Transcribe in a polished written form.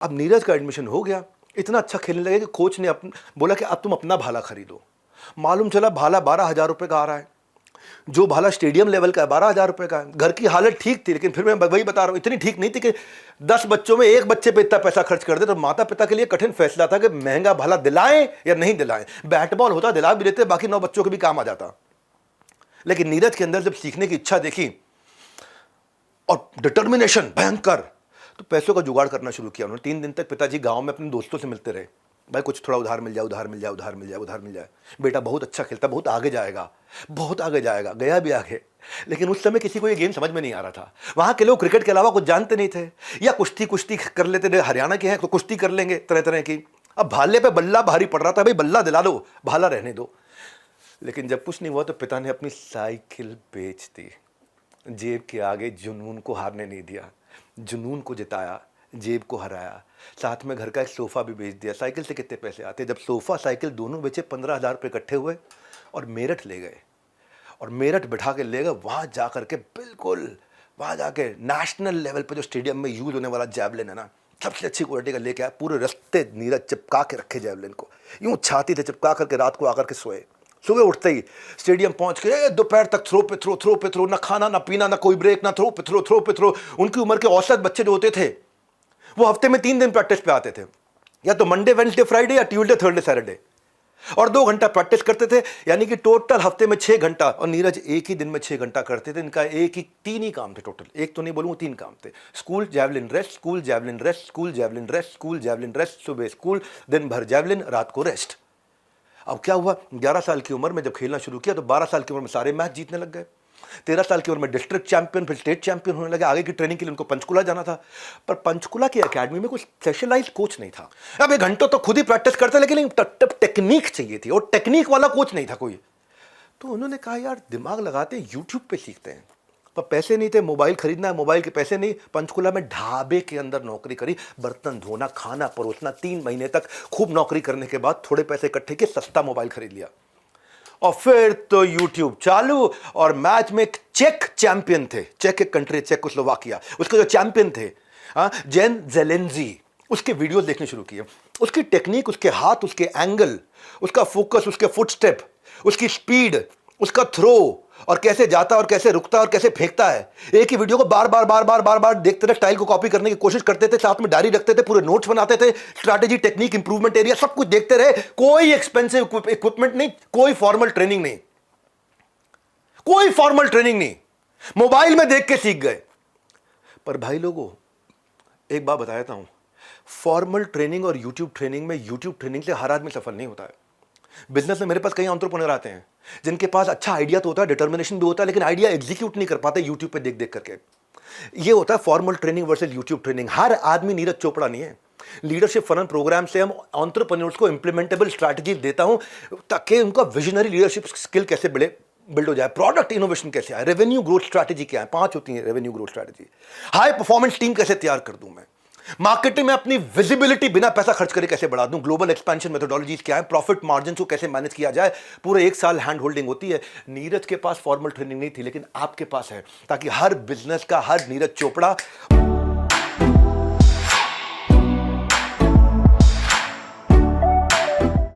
अब नीरज का एडमिशन हो गया, इतना अच्छा खेलने लगे कि कोच ने बोला कि अब तुम अपना भाला खरीदो। मालूम चला भाला 12,000 रुपये का आ रहा है, जो भाला स्टेडियम लेवल का है 12,000 रुपये का है। घर की हालत ठीक थी, लेकिन फिर मैं वही बता रहा हूँ, इतनी ठीक नहीं थी कि 10 बच्चों में एक बच्चे पे इतना पैसा खर्च कर दे। तो माता पिता के लिए कठिन फैसला था कि महंगा भाला दिलाएं या नहीं दिलाएं। बैट बॉल होता दिला भी देते, बाकी 9 बच्चों के भी काम आ जाता। लेकिन नीरज के अंदर जब सीखने की इच्छा देखी और डिटर्मिनेशन भयंकर, तो पैसों का जुगाड़ करना शुरू किया उन्होंने। 3 दिन तक पिताजी गांव में अपने दोस्तों से मिलते रहे, भाई कुछ थोड़ा उधार मिल जाए, उधार मिल जाए, उधार मिल जाए, उधार मिल जाए, बेटा बहुत अच्छा खेलता, बहुत आगे जाएगा, बहुत आगे जाएगा। गया भी आगे, लेकिन उस समय किसी को ये गेम समझ में नहीं आ रहा था। वहां के लोग क्रिकेट के अलावा कुछ जानते नहीं थे, या कुश्ती कुश्ती कर लेते थे, हरियाणा के हैं तो कुश्ती कर लेंगे तरह तरह की। अब भाले पे बल्ला भारी पड़ रहा था, भाई बल्ला दिला दो, भाला रहने दो। लेकिन जब कुछ नहीं हुआ तो पिता ने अपनी साइकिल बेच दी। जेब के आगे जुनून को हारने नहीं दिया, जुनून को जिताया, जेब को हराया। साथ में घर का एक सोफा भी बेच दिया। साइकिल से कितने पैसे आते, जब सोफा साइकिल दोनों बेचे 15,000 रुपये इकट्ठे हुए और मेरठ ले गए। और मेरठ बिठा के ले गए, वहाँ जा करके बिल्कुल वहाँ जाके नेशनल लेवल पे जो स्टेडियम में यूज होने वाला जैवलिन है ना, सबसे अच्छी क्वालिटी का लेके आया। पूरे रास्ते नीरज चिपका के रखे जैवलिन को, यूँ छाती से चिपका करके रात को आकर के सोए। सुबह उठते ही स्टेडियम पहुंच के दोपहर तक थ्रो पे थ्रो, थ्रो पे थ्रो, ना खाना ना पीना ना कोई ब्रेक, ना थ्रो पे थ्रो, थ्रो पे थ्रो। उनकी उम्र के औसत बच्चे जो होते थे वो हफ्ते में 3 दिन प्रैक्टिस पे आते थे, या तो मंडे वेडनेसडे फ्राइडे या ट्यूसडे थर्सडे सैटरडे, और 2 घंटा प्रैक्टिस करते थे। यानी कि टोटल हफ्ते में 6 घंटा, और नीरज एक ही दिन में 6 घंटा करते थे। इनका 3 ही काम थे टोटल, एक तो नहीं बोलूँ, 3 काम थे। School javelin rest, school javelin rest, school javelin rest, school javelin rest. सुबह स्कूल, दिन भर जैवलिन, रात को रेस्ट। अब क्या हुआ, 11 साल की उम्र में जब खेलना शुरू किया तो 12 साल की उम्र में सारे मैच जीतने लग गए। 13 साल की उम्र में डिस्ट्रिक्ट चैंपियन, फिर स्टेट चैंपियन होने लगे। आगे की ट्रेनिंग के लिए उनको पंचकुला जाना था, पर पंचकुला की एकेडमी में कोई स्पेशलाइज कोच नहीं था। अब 1 घंटा तो खुद ही प्रैक्टिस करते, लेकिन टेक्निक चाहिए थी, और टेक्निक वाला कोच नहीं था कोई। तो उन्होंने कहा यार दिमाग लगाते हैं, यूट्यूब पे सीखते हैं। पर पैसे नहीं थे, मोबाइल खरीदना है, मोबाइल के पैसे नहीं। पंचकुला में ढाबे के अंदर नौकरी करी, बर्तन धोना, खाना परोसना। 3 महीने तक खूब नौकरी करने के बाद थोड़े पैसे इकट्ठे किए, सस्ता मोबाइल खरीद लिया, और फिर तो यूट्यूब चालू। और मैच में चेक चैंपियन थे, चेक एक कंट्री, चेकोस्लोवाकिया, उसके जो चैंपियन थे जेन जेलेंजी, उसके वीडियोस देखने शुरू किए। उसकी टेक्निक, उसके हाथ, उसके एंगल, उसका फोकस, उसके फुटस्टेप, उसकी स्पीड, उसका थ्रो, और कैसे जाता और कैसे रुकता और कैसे फेंकता है। एक ही वीडियो को बार बार बार बार बार बार देखते रहे, स्टाइल को कॉपी करने की कोशिश करते थे, साथ में डायरी रखते थे, पूरे नोट्स बनाते थे, स्ट्रैटेजी, टेक्निक, इंप्रूवमेंट एरिया सब कुछ देखते रहे। कोई एक्सपेंसिव इक्विपमेंट नहीं, कोई फॉर्मल ट्रेनिंग नहीं, कोई फॉर्मल ट्रेनिंग नहीं, मोबाइल में देख के सीख गए। पर भाई लोगों, एक बात बताता हूं, फॉर्मल ट्रेनिंग और यूट्यूब ट्रेनिंग में, यूट्यूब ट्रेनिंग से हर आदमी सफल नहीं होता है। बिजनेस में मेरे पास कई एंटरप्रेन्योर आते हैं जिनके पास अच्छा आइडिया तो होता है, डिटर्मिनेशन भी होता है, लेकिन आइडिया एग्जीक्यूट नहीं कर पाते यूट्यूब पे देख देख करके। ये होता है formal training versus YouTube training. हर आदमी नीरज चोपड़ा नहीं है। लीडरशिप फनल प्रोग्राम से हम एंटरप्रेन्योर्स को इंप्लीमेंटेबल स्ट्रैटेजी देता हूं, ताकि उनका विजनरी लीडरशिप स्किल कैसे बिल्ड हो जाए, प्रोडक्ट इनोवेशन कैसे आए, रेवेन्यू ग्रोथ स्ट्रैटेजी क्या है, 5 होती है revenue growth strategy, high performance team कैसे तैयार कर दूं मैं, मार्केटिंग में अपनी विजिबिलिटी बिना पैसा खर्च करे कैसे बढ़ा दूं, ग्लोबल एक्सपेंशन मेथोडोलॉजीज क्या है, प्रॉफिट मार्जिन को कैसे मैनेज किया जाए। पूरे 1 साल हैंड होल्डिंग होती है। नीरज के पास फॉर्मल ट्रेनिंग नहीं थी, लेकिन आपके पास है, ताकि हर बिजनेस का हर नीरज चोपड़ा